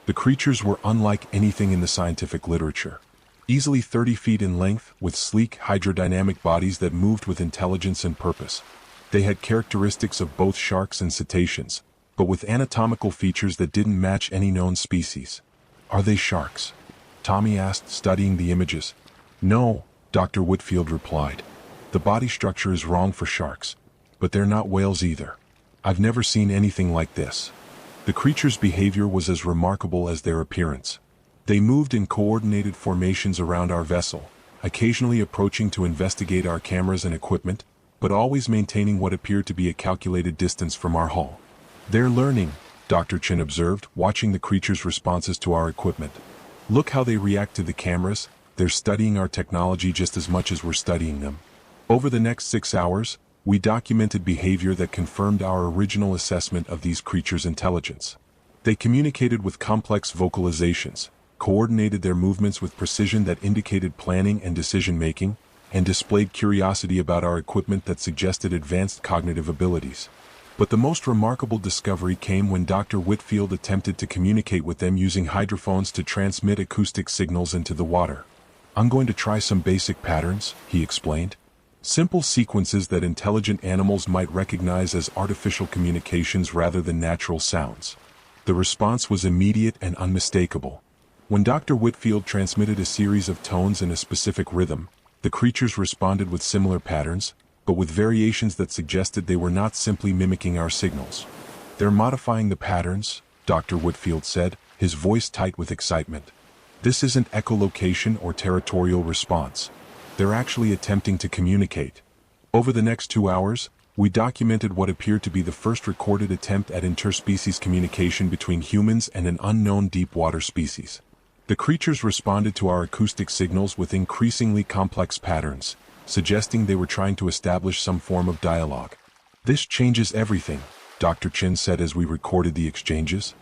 The creatures were unlike anything in the scientific literature. Easily 30 feet in length, with sleek, hydrodynamic bodies that moved with intelligence and purpose. They had characteristics of both sharks and cetaceans, but with anatomical features that didn't match any known species. "Are they sharks?" Tommy asked, studying the images. "No," Dr. Whitfield replied. "The body structure is wrong for sharks, but they're not whales either. I've never seen anything like this." The creature's behavior was as remarkable as their appearance. They moved in coordinated formations around our vessel, occasionally approaching to investigate our cameras and equipment, but always maintaining what appeared to be a calculated distance from our hull. "They're learning," Dr. Chin observed, watching the creature's responses to our equipment. "Look how they react to the cameras. They're studying our technology just as much as we're studying them." Over the next 6 hours, we documented behavior that confirmed our original assessment of these creatures' intelligence. They communicated with complex vocalizations, coordinated their movements with precision that indicated planning and decision-making, and displayed curiosity about our equipment that suggested advanced cognitive abilities. But the most remarkable discovery came when Dr. Whitfield attempted to communicate with them using hydrophones to transmit acoustic signals into the water. "I'm going to try some basic patterns," he explained. "Simple sequences that intelligent animals might recognize as artificial communications rather than natural sounds." The response was immediate and unmistakable. When Dr. Whitfield transmitted a series of tones in a specific rhythm, the creatures responded with similar patterns, but with variations that suggested they were not simply mimicking our signals. "They're modifying the patterns," Dr. Whitfield said, his voice tight with excitement. "This isn't echolocation or territorial response. They're actually attempting to communicate." Over the next 2 hours, we documented what appeared to be the first recorded attempt at interspecies communication between humans and an unknown deep-water species. The creatures responded to our acoustic signals with increasingly complex patterns, suggesting they were trying to establish some form of dialogue. "This changes everything," Dr. Chin said as we recorded the exchanges.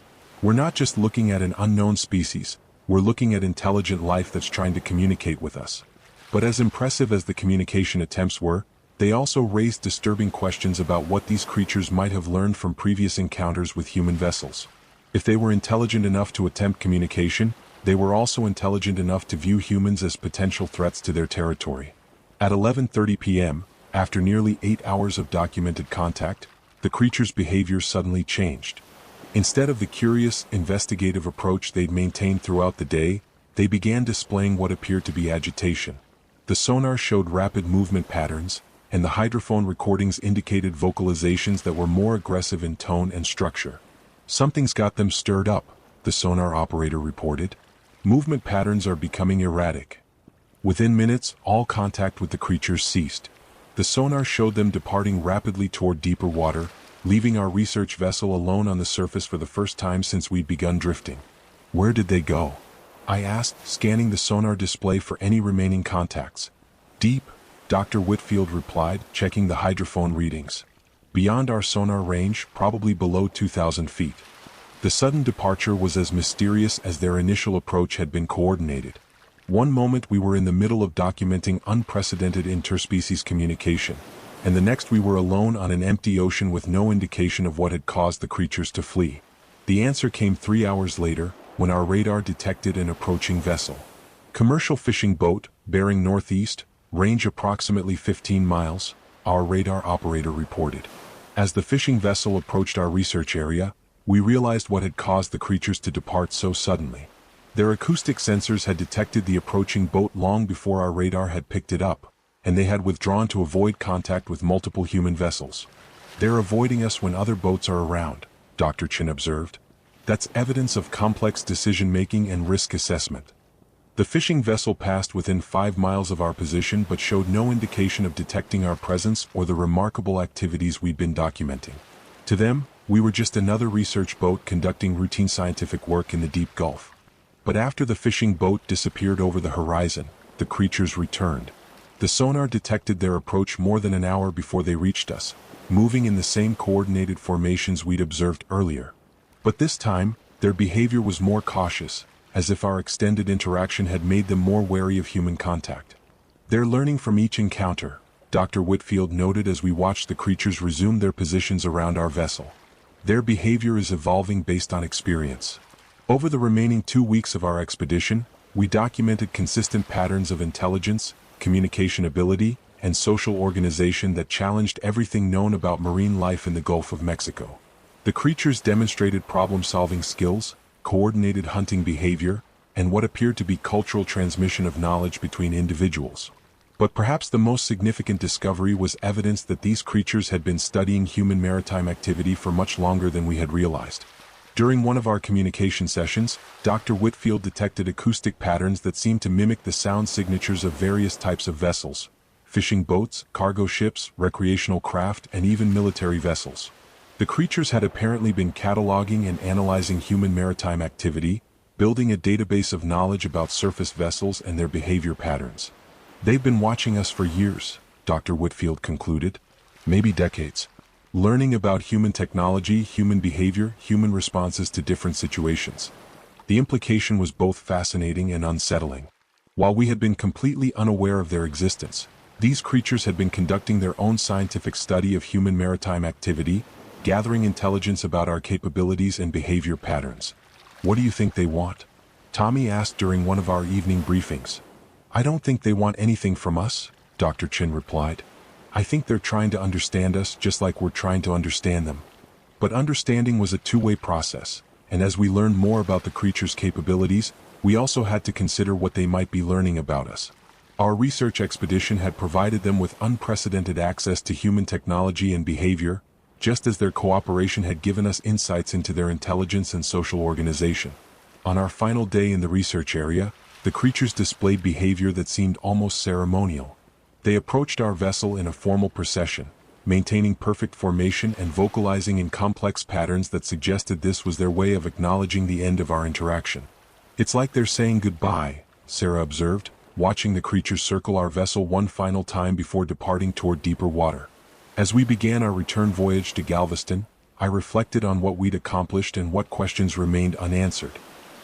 "We're not just looking at an unknown species, we're looking at intelligent life that's trying to communicate with us." But as impressive as the communication attempts were, they also raised disturbing questions about what these creatures might have learned from previous encounters with human vessels. If they were intelligent enough to attempt communication, they were also intelligent enough to view humans as potential threats to their territory. At 11:30 p.m., after nearly 8 hours of documented contact, the creature's behavior suddenly changed. Instead of the curious, investigative approach they'd maintained throughout the day, they began displaying what appeared to be agitation. The sonar showed rapid movement patterns, and the hydrophone recordings indicated vocalizations that were more aggressive in tone and structure. "Something's got them stirred up," the sonar operator reported. "Movement patterns are becoming erratic." Within minutes, all contact with the creatures ceased. The sonar showed them departing rapidly toward deeper water, leaving our research vessel alone on the surface for the first time since we'd begun drifting. "Where did they go?" I asked, scanning the sonar display for any remaining contacts. "Deep," Dr. Whitfield replied, checking the hydrophone readings. "Beyond our sonar range, probably below 2,000 feet. The sudden departure was as mysterious as their initial approach had been coordinated. One moment we were in the middle of documenting unprecedented interspecies communication, and the next we were alone on an empty ocean with no indication of what had caused the creatures to flee. The answer came 3 hours later, when our radar detected an approaching vessel. Commercial fishing boat, bearing northeast, range approximately 15 miles, our radar operator reported. As the fishing vessel approached our research area, we realized what had caused the creatures to depart so suddenly. Their acoustic sensors had detected the approaching boat long before our radar had picked it up, and they had withdrawn to avoid contact with multiple human vessels. "They're avoiding us when other boats are around," Dr. Chin observed. "That's evidence of complex decision-making and risk assessment." The fishing vessel passed within 5 miles of our position but showed no indication of detecting our presence or the remarkable activities we'd been documenting. To them, we were just another research boat conducting routine scientific work in the deep Gulf. But after the fishing boat disappeared over the horizon, the creatures returned. The sonar detected their approach more than an hour before they reached us, moving in the same coordinated formations we'd observed earlier. But this time, their behavior was more cautious, as if our extended interaction had made them more wary of human contact. "They're learning from each encounter," Dr. Whitfield noted as we watched the creatures resume their positions around our vessel. "Their behavior is evolving based on experience." Over the remaining 2 weeks of our expedition, we documented consistent patterns of intelligence, communication ability, and social organization that challenged everything known about marine life in the Gulf of Mexico. The creatures demonstrated problem-solving skills, coordinated hunting behavior, and what appeared to be cultural transmission of knowledge between individuals. But perhaps the most significant discovery was evidence that these creatures had been studying human maritime activity for much longer than we had realized. During one of our communication sessions, Dr. Whitfield detected acoustic patterns that seemed to mimic the sound signatures of various types of vessels: fishing boats, cargo ships, recreational craft, and even military vessels. The creatures had apparently been cataloging and analyzing human maritime activity, building a database of knowledge about surface vessels and their behavior patterns. "They've been watching us for years," Dr. Whitfield concluded. "Maybe decades. Learning about human technology, human behavior, human responses to different situations." The implication was both fascinating and unsettling. While we had been completely unaware of their existence, these creatures had been conducting their own scientific study of human maritime activity, gathering intelligence about our capabilities and behavior patterns. "What do you think they want?" Tommy asked during one of our evening briefings. "I don't think they want anything from us," Dr. Chin replied. "I think they're trying to understand us just like we're trying to understand them." But understanding was a two-way process, and as we learned more about the creatures' capabilities, we also had to consider what they might be learning about us. Our research expedition had provided them with unprecedented access to human technology and behavior, just as their cooperation had given us insights into their intelligence and social organization. On our final day in the research area, the creatures displayed behavior that seemed almost ceremonial. They approached our vessel in a formal procession, maintaining perfect formation and vocalizing in complex patterns that suggested this was their way of acknowledging the end of our interaction. "It's like they're saying goodbye," Sarah observed, watching the creatures circle our vessel one final time before departing toward deeper water. As we began our return voyage to Galveston, I reflected on what we'd accomplished and what questions remained unanswered.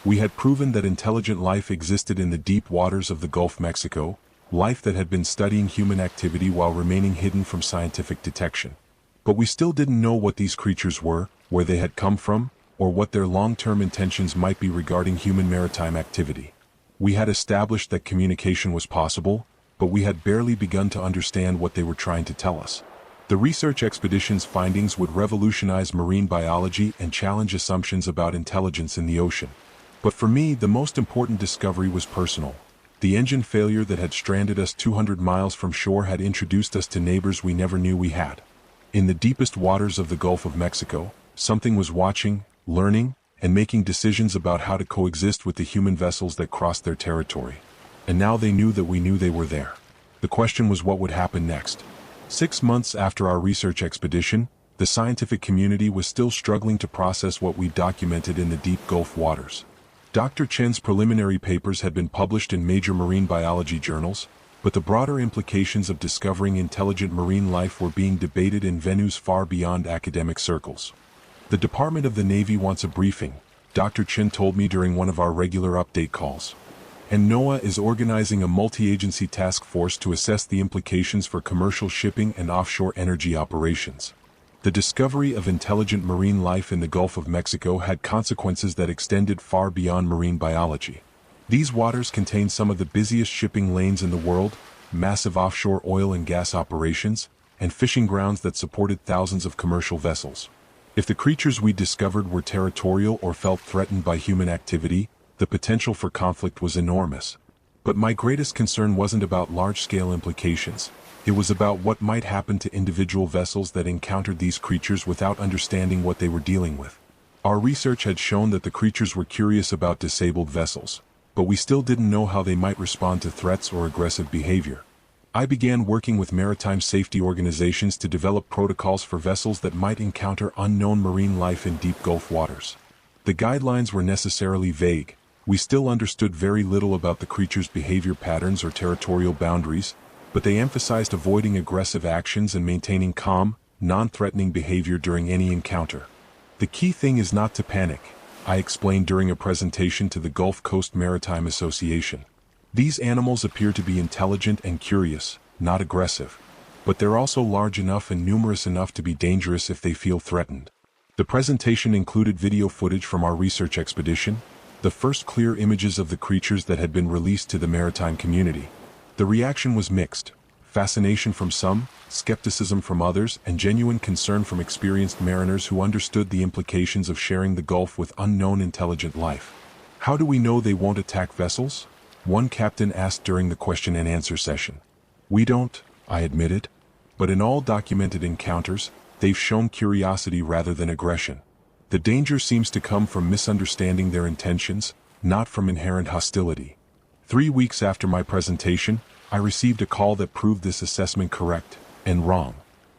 We had proven that intelligent life existed in the deep waters of the Gulf of Mexico, life that had been studying human activity while remaining hidden from scientific detection. But we still didn't know what these creatures were, where they had come from, or what their long-term intentions might be regarding human maritime activity. We had established that communication was possible, but we had barely begun to understand what they were trying to tell us. The research expedition's findings would revolutionize marine biology and challenge assumptions about intelligence in the ocean. But for me, the most important discovery was personal. The engine failure that had stranded us 200 miles from shore had introduced us to neighbors we never knew we had. In the deepest waters of the Gulf of Mexico, something was watching, learning, and making decisions about how to coexist with the human vessels that crossed their territory. And now they knew that we knew they were there. The question was what would happen next. 6 months after our research expedition, the scientific community was still struggling to process what we documented in the deep Gulf waters. Dr. Chen's preliminary papers had been published in major marine biology journals, but the broader implications of discovering intelligent marine life were being debated in venues far beyond academic circles. The Department of the Navy wants a briefing, Dr. Chen told me during one of our regular update calls. And NOAA is organizing a multi-agency task force to assess the implications for commercial shipping and offshore energy operations. The discovery of intelligent marine life in the Gulf of Mexico had consequences that extended far beyond marine biology. These waters contain some of the busiest shipping lanes in the world, massive offshore oil and gas operations, and fishing grounds that supported thousands of commercial vessels. If the creatures we discovered were territorial or felt threatened by human activity, the potential for conflict was enormous. But my greatest concern wasn't about large-scale implications. It was about what might happen to individual vessels that encountered these creatures without understanding what they were dealing with. Our research had shown that the creatures were curious about disabled vessels, but we still didn't know how they might respond to threats or aggressive behavior. I began working with maritime safety organizations to develop protocols for vessels that might encounter unknown marine life in deep Gulf waters. The guidelines were necessarily vague. We still understood very little about the creature's behavior patterns or territorial boundaries, but they emphasized avoiding aggressive actions and maintaining calm, non-threatening behavior during any encounter. The key thing is not to panic, I explained during a presentation to the Gulf Coast Maritime Association. These animals appear to be intelligent and curious, not aggressive, but they're also large enough and numerous enough to be dangerous if they feel threatened. The presentation included video footage from our research expedition, the first clear images of the creatures that had been released to the maritime community. The reaction was mixed: fascination from some, skepticism from others, and genuine concern from experienced mariners who understood the implications of sharing the Gulf with unknown intelligent life. How do we know they won't attack vessels? One captain asked during the question and answer session. We don't, I admitted. But in all documented encounters, they've shown curiosity rather than aggression. The danger seems to come from misunderstanding their intentions, not from inherent hostility. 3 weeks after my presentation, I received a call that proved this assessment correct and wrong.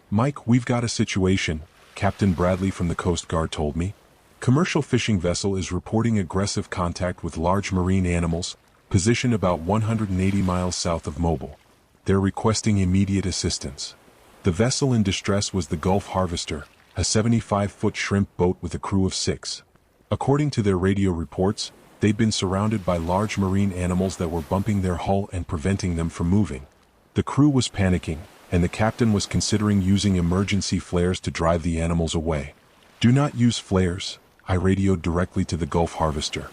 Mike, we've got a situation, Captain Bradley from the Coast Guard told me. Commercial fishing vessel is reporting aggressive contact with large marine animals, positioned about 180 miles south of Mobile. They're requesting immediate assistance. The vessel in distress was the Gulf Harvester, a 75-foot shrimp boat with a crew of 6. According to their radio reports, they'd been surrounded by large marine animals that were bumping their hull and preventing them from moving. The crew was panicking, and the captain was considering using emergency flares to drive the animals away. Do not use flares, I radioed directly to the Gulf Harvester.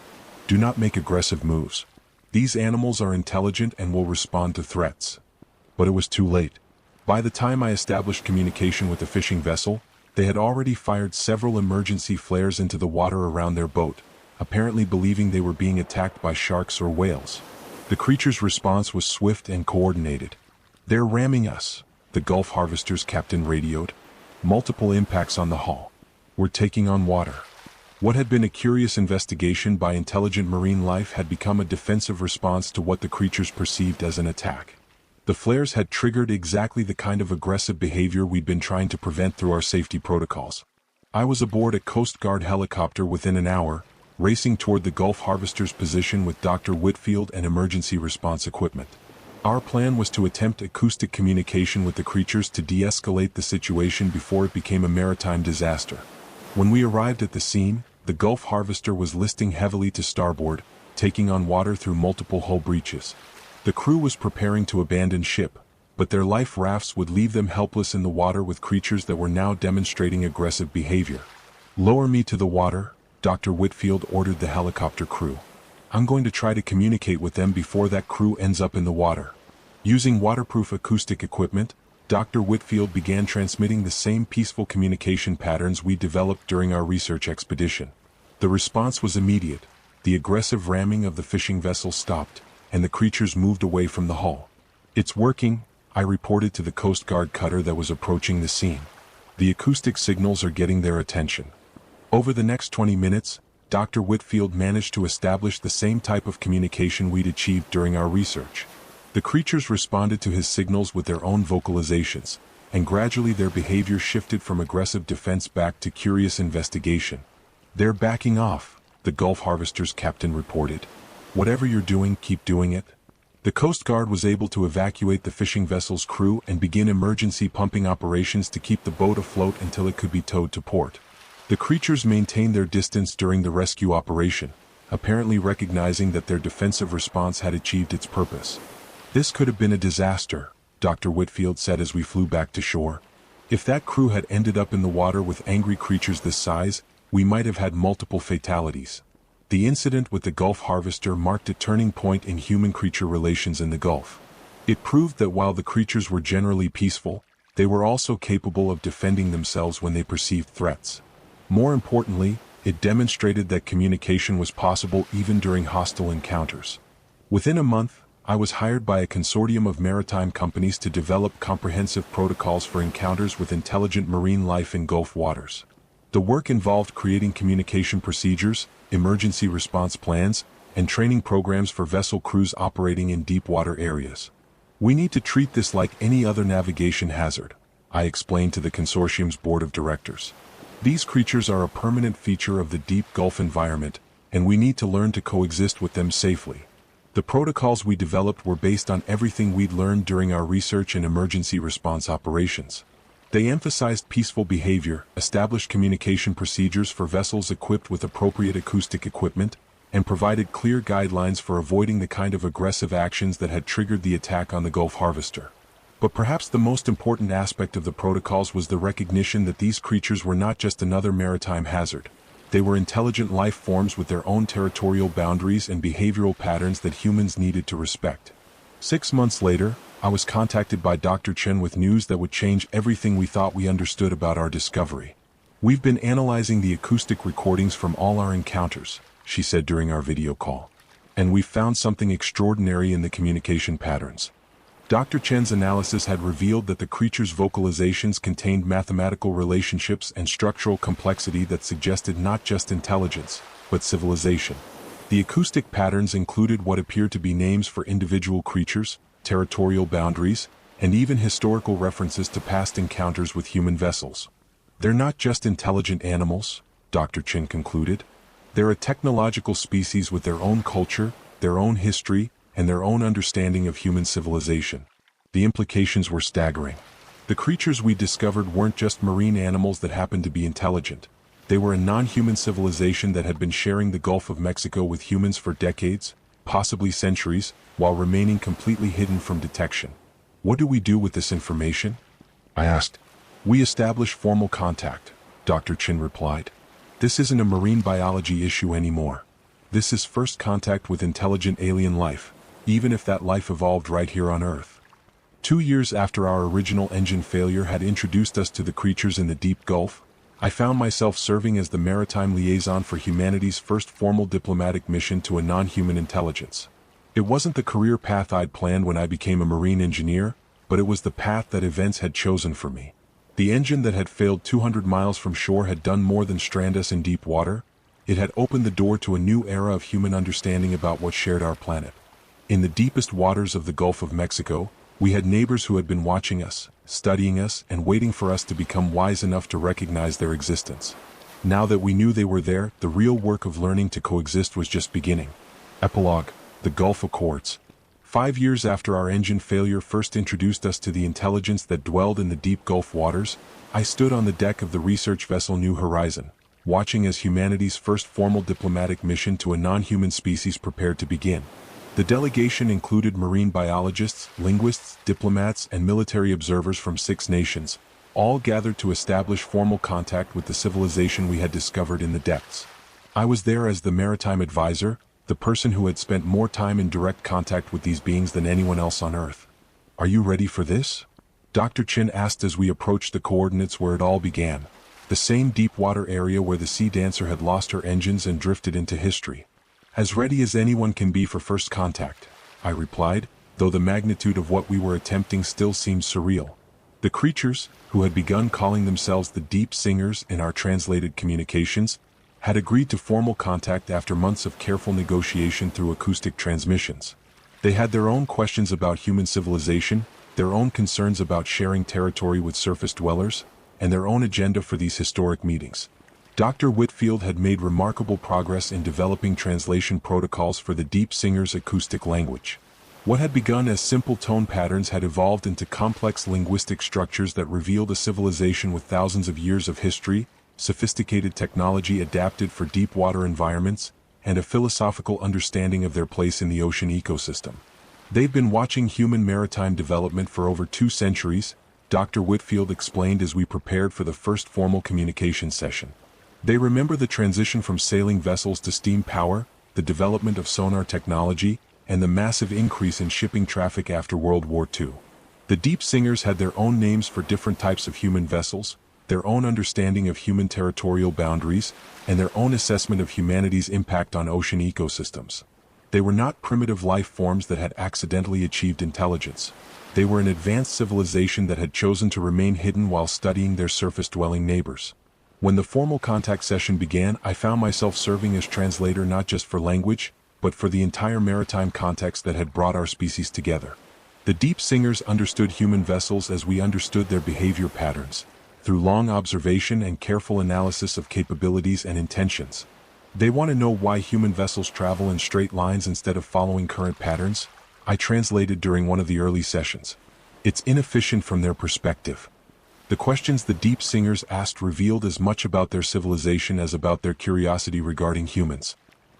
Do not make aggressive moves. These animals are intelligent and will respond to threats. But it was too late. By the time I established communication with the fishing vessel, they had already fired several emergency flares into the water around their boat, apparently believing they were being attacked by sharks or whales. The creature's response was swift and coordinated. They're ramming us, the Gulf Harvester's captain radioed. Multiple impacts on the hull. We're taking on water. What had been a curious investigation by intelligent marine life had become a defensive response to what the creatures perceived as an attack. The flares had triggered exactly the kind of aggressive behavior we'd been trying to prevent through our safety protocols. I was aboard a Coast Guard helicopter within an hour, racing toward the Gulf Harvester's position with Dr. Whitfield and emergency response equipment. Our plan was to attempt acoustic communication with the creatures to de-escalate the situation before it became a maritime disaster. When we arrived at the scene, the Gulf Harvester was listing heavily to starboard, taking on water through multiple hull breaches. The crew was preparing to abandon ship, but their life rafts would leave them helpless in the water with creatures that were now demonstrating aggressive behavior. "Lower me to the water," Dr. Whitfield ordered the helicopter crew. "I'm going to try to communicate with them before that crew ends up in the water." Using waterproof acoustic equipment, Dr. Whitfield began transmitting the same peaceful communication patterns we developed during our research expedition. The response was immediate. The aggressive ramming of the fishing vessel stopped, and the creatures moved away from the hull. "It's working," I reported to the Coast Guard cutter that was approaching the scene. "The acoustic signals are getting their attention." Over the next 20 minutes, Dr. Whitfield managed to establish the same type of communication we'd achieved during our research. The creatures responded to his signals with their own vocalizations, and gradually their behavior shifted from aggressive defense back to curious investigation. "They're backing off," the Gulf Harvester's captain reported. "Whatever you're doing, keep doing it." The Coast Guard was able to evacuate the fishing vessel's crew and begin emergency pumping operations to keep the boat afloat until it could be towed to port. The creatures maintained their distance during the rescue operation, apparently recognizing that their defensive response had achieved its purpose. "This could have been a disaster," Dr. Whitfield said as we flew back to shore. "If that crew had ended up in the water with angry creatures this size, we might have had multiple fatalities." The incident with the Gulf Harvester marked a turning point in human-creature relations in the Gulf. It proved that while the creatures were generally peaceful, they were also capable of defending themselves when they perceived threats. More importantly, it demonstrated that communication was possible even during hostile encounters. Within a month, I was hired by a consortium of maritime companies to develop comprehensive protocols for encounters with intelligent marine life in Gulf waters. The work involved creating communication procedures, emergency response plans, and training programs for vessel crews operating in deep water areas. "We need to treat this like any other navigation hazard," I explained to the consortium's board of directors. "These creatures are a permanent feature of the deep Gulf environment, and we need to learn to coexist with them safely." The protocols we developed were based on everything we'd learned during our research and emergency response operations. They emphasized peaceful behavior, established communication procedures for vessels equipped with appropriate acoustic equipment, and provided clear guidelines for avoiding the kind of aggressive actions that had triggered the attack on the Gulf Harvester. But perhaps the most important aspect of the protocols was the recognition that these creatures were not just another maritime hazard. They were intelligent life forms with their own territorial boundaries and behavioral patterns that humans needed to respect. 6 months later, I was contacted by Dr. Chen with news that would change everything we thought we understood about our discovery. "We've been analyzing the acoustic recordings from all our encounters," she said during our video call. "And we've found something extraordinary in the communication patterns." Dr. Chen's analysis had revealed that the creature's vocalizations contained mathematical relationships and structural complexity that suggested not just intelligence, but civilization. The acoustic patterns included what appeared to be names for individual creatures, territorial boundaries, and even historical references to past encounters with human vessels. "They're not just intelligent animals," Dr. Chen concluded. "They're a technological species with their own culture, their own history, and their own understanding of human civilization." The implications were staggering. The creatures we discovered weren't just marine animals that happened to be intelligent. They were a non-human civilization that had been sharing the Gulf of Mexico with humans for decades, possibly centuries, while remaining completely hidden from detection. "What do we do with this information?" I asked. "We establish formal contact," Dr. Chen replied. "This isn't a marine biology issue anymore. This is first contact with intelligent alien life, even if that life evolved right here on Earth." 2 years after our original engine failure had introduced us to the creatures in the deep Gulf, I found myself serving as the maritime liaison for humanity's first formal diplomatic mission to a non-human intelligence. It wasn't the career path I'd planned when I became a marine engineer, but it was the path that events had chosen for me. The engine that had failed 200 miles from shore had done more than strand us in deep water. It had opened the door to a new era of human understanding about what shared our planet. In the deepest waters of the Gulf of Mexico, we had neighbors who had been watching us, studying us, and waiting for us to become wise enough to recognize their existence. Now that we knew they were there, the real work of learning to coexist was just beginning. Epilogue: The Gulf Accords. 5 years after our engine failure first introduced us to the intelligence that dwelled in the deep Gulf waters, I stood on the deck of the research vessel New Horizon, watching as humanity's first formal diplomatic mission to a non-human species prepared to begin. The delegation included marine biologists, linguists, diplomats, and military observers from 6 nations, all gathered to establish formal contact with the civilization we had discovered in the depths. I was there as the maritime advisor, the person who had spent more time in direct contact with these beings than anyone else on Earth. "Are you ready for this?" Dr. Chin asked as we approached the coordinates where it all began, the same deep water area where the Sea Dancer had lost her engines and drifted into history. "As ready as anyone can be for first contact," I replied, though the magnitude of what we were attempting still seemed surreal. The creatures, who had begun calling themselves the Deep Singers in our translated communications, had agreed to formal contact after months of careful negotiation through acoustic transmissions. They had their own questions about human civilization, their own concerns about sharing territory with surface dwellers, and their own agenda for these historic meetings. Dr. Whitfield had made remarkable progress in developing translation protocols for the Deep Singers' acoustic language. What had begun as simple tone patterns had evolved into complex linguistic structures that revealed a civilization with thousands of years of history, sophisticated technology adapted for deep water environments, and a philosophical understanding of their place in the ocean ecosystem. "They've been watching human maritime development for over 2 centuries, Dr. Whitfield explained as we prepared for the first formal communication session. They remember the transition from sailing vessels to steam power, the development of sonar technology, and the massive increase in shipping traffic after World War II. The Deep Singers had their own names for different types of human vessels, their own understanding of human territorial boundaries, and their own assessment of humanity's impact on ocean ecosystems. They were not primitive life forms that had accidentally achieved intelligence. They were an advanced civilization that had chosen to remain hidden while studying their surface-dwelling neighbors. When the formal contact session began, I found myself serving as translator not just for language, but for the entire maritime context that had brought our species together. The Deep Singers understood human vessels as we understood their behavior patterns, through long observation and careful analysis of capabilities and intentions. They want to know why human vessels travel in straight lines instead of following current patterns, I translated during one of the early sessions. It's inefficient from their perspective. The questions the Deep Singers asked revealed as much about their civilization as about their curiosity regarding humans.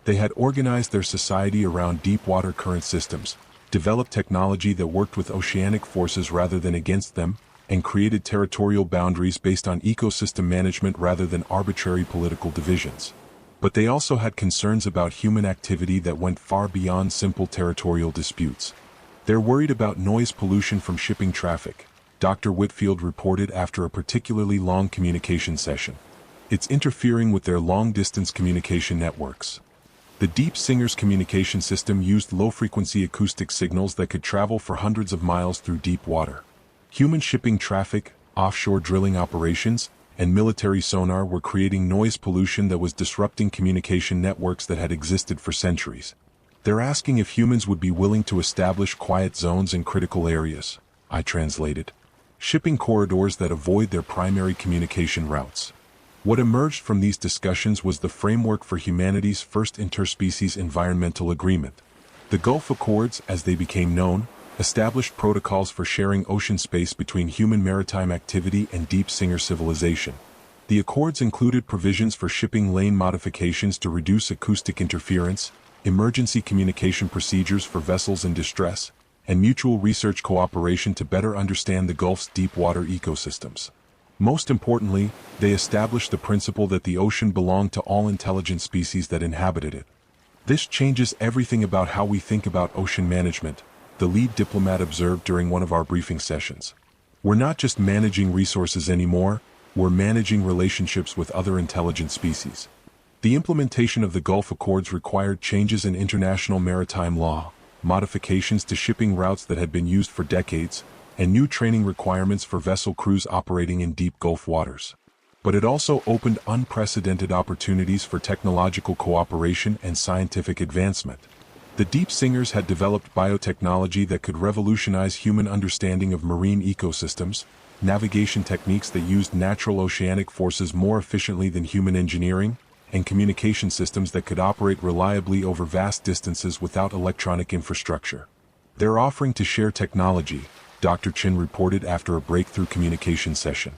They had organized their society around deep water current systems, developed technology that worked with oceanic forces rather than against them, and created territorial boundaries based on ecosystem management rather than arbitrary political divisions. But they also had concerns about human activity that went far beyond simple territorial disputes. They're worried about noise pollution from shipping traffic, Dr. Whitfield reported after a particularly long communication session. It's interfering with their long-distance communication networks. The Deep Singers communication system used low-frequency acoustic signals that could travel for hundreds of miles through deep water. Human shipping traffic, offshore drilling operations, and military sonar were creating noise pollution that was disrupting communication networks that had existed for centuries. They're asking if humans would be willing to establish quiet zones in critical areas, I translated. Shipping corridors that avoid their primary communication routes. What emerged from these discussions was the framework for humanity's first interspecies environmental agreement. The Gulf Accords, as they became known, established protocols for sharing ocean space between human maritime activity and Deep Singer civilization. The accords included provisions for shipping lane modifications to reduce acoustic interference, emergency communication procedures for vessels in distress, and mutual research cooperation to better understand the Gulf's deep water ecosystems. Most importantly, they established the principle that the ocean belonged to all intelligent species that inhabited it. This changes everything about how we think about ocean management, the lead diplomat observed during one of our briefing sessions. We're not just managing resources anymore, we're managing relationships with other intelligent species. The implementation of the Gulf Accords required changes in international maritime law, modifications to shipping routes that had been used for decades, and new training requirements for vessel crews operating in deep Gulf waters. But it also opened unprecedented opportunities for technological cooperation and scientific advancement. The Deep Singers had developed biotechnology that could revolutionize human understanding of marine ecosystems, navigation techniques that used natural oceanic forces more efficiently than human engineering, and communication systems that could operate reliably over vast distances without electronic infrastructure. They're offering to share technology, Dr. Chin reported after a breakthrough communication session,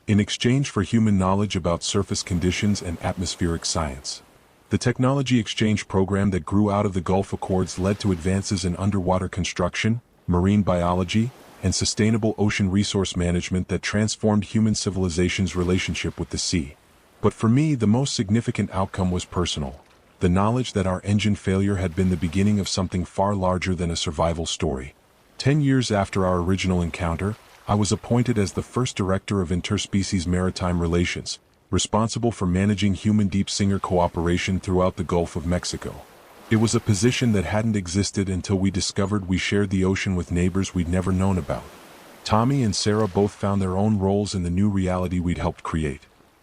in exchange for human knowledge about surface conditions and atmospheric science. The technology exchange program that grew out of the Gulf Accords led to advances in underwater construction, marine biology, and sustainable ocean resource management that transformed human civilization's relationship with the sea. But for me, the most significant outcome was personal. The knowledge that our engine failure had been the beginning of something far larger than a survival story. 10 years after our original encounter, I was appointed as the first director of interspecies maritime relations, responsible for managing human deep-sea cooperation throughout the Gulf of Mexico. It was a position that hadn't existed until we discovered we shared the ocean with neighbors we'd never known about. Tommy and Sarah both found their own roles in the new reality we'd helped create.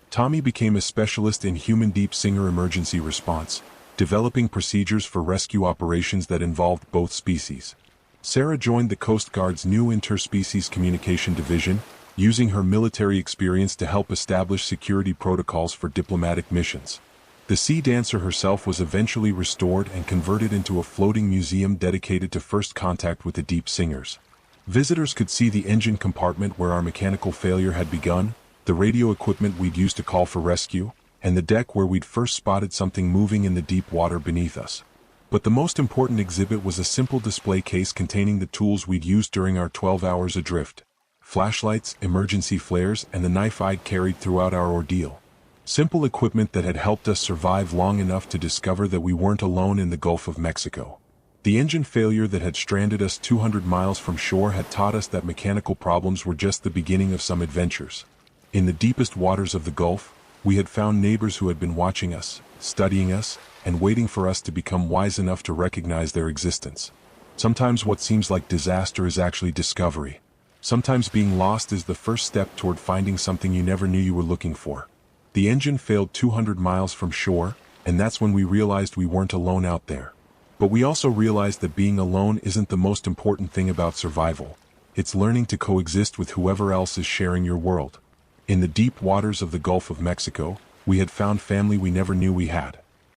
Tommy became a specialist in human deep-sea emergency response, developing procedures for rescue operations that involved both species. Sarah joined the Coast Guard's new interspecies communication division, using her military experience to help establish security protocols for diplomatic missions. The Sea Dancer herself was eventually restored and converted into a floating museum dedicated to first contact with the deep singers. Visitors could see the engine compartment where our mechanical failure had begun, the radio equipment we'd used to call for rescue, and the deck where we'd first spotted something moving in the deep water beneath us. But the most important exhibit was a simple display case containing the tools we'd used during our 12 hours adrift: flashlights, emergency flares, and the knife I'd carried throughout our ordeal. Simple equipment that had helped us survive long enough to discover that we weren't alone in the Gulf of Mexico. The engine failure that had stranded us 200 miles from shore had taught us that mechanical problems were just the beginning of some adventures. In the deepest waters of the Gulf, we had found neighbors who had been watching us, studying us, and waiting for us to become wise enough to recognize their existence. Sometimes what seems like disaster is actually discovery. Sometimes being lost is the first step toward finding something you never knew you were looking for. The engine failed 200 miles from shore, and that's when we realized we weren't alone out there. But we also realized that being alone isn't the most important thing about survival. It's learning to coexist with whoever else is sharing your world. In the deep waters of the Gulf of Mexico, we had found family we never knew we had.